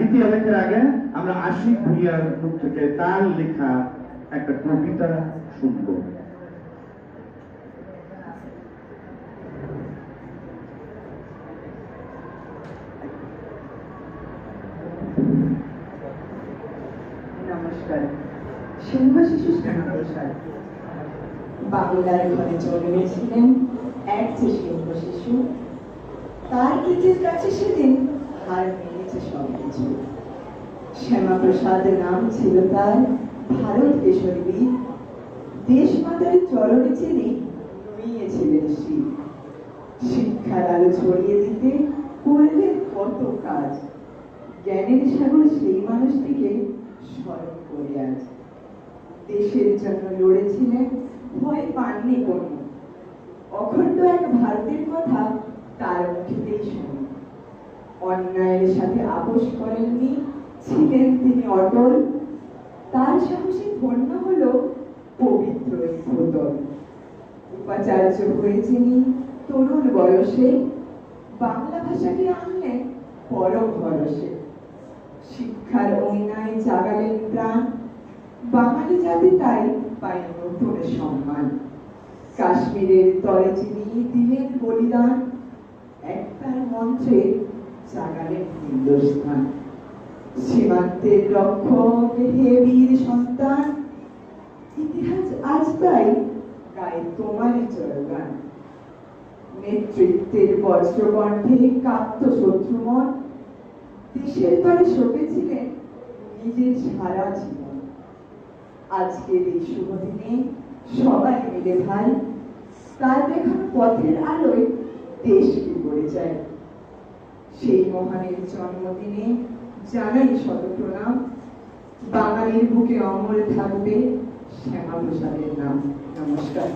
গীতি অনেকের আগে আমরা আশিক ভুইয়ার মুখ থেকে তার লেখা একটা কবিতা শুনব। নমস্কার। সিংহ শিশু শ্যামাপ্রসাদ বাংলার ঘরে জন্মেছিলেন এক যে সিংহ শিশু, তার গীতের কাছে সেদিন হার মেনেছে সবকিছু। শ্যামাপ্রসাদ নাম ছিল তার, ভারত কেশরী বীর, দেশমাতার চরণে চিনি নুইয়েছিলেন শির। শিক্ষার আলো ছড়িয়ে দিতে করলেন কত কাজ, জ্ঞানের সাগর সেই মানুষটিকে স্মরণ করে আজ। দেশের জন্য লড়েছিলেন, ভয় পাননি কোনো, অখণ্ড এক ভারতের কথা তার মুখেতেই শুনি। অন্যায়ের সাথে আপোষ করেননি, ছিলেন তিনি অটল, তার সাহসে ধন্য হলো পবিত্র এই ভূতল। উপাচার্য হয়েছিনি তরুণ বয়সে, বাংলা ভাষাকে আনলেন পরম ভরসে। শিক্ষার অন্যায় জাগালেন প্রাণ, বাঙালি জাতি তাই পায় নতুন সম্মান। কাশ্মীরের তরে যিনি দিলেন বলিদান, একটার মন্ত্রে জাগালেন হিন্দুস্থান। সীমান্তের রক্ষক হে বীর সন্তান, ইতিহাস আজ তাই গায়ে তোমারই জয়গান। নেতৃত্বের বজ্রকণ্ঠে কাঁপত শত্রুমন, দেশের তরে শোকেছিলেন নিজের সারা জীবন। আজকের এই শুভ দিনে সবাই মিলে ভাই তার দেখানো পথের আলোয় দেশকে গড়ে যায়। সেই মহানের জন্মদিনে জানাই শত প্রণাম, বাঙালির বুকে অমর থাকবে শ্যামাপ্রসাদের নাম। নমস্কার।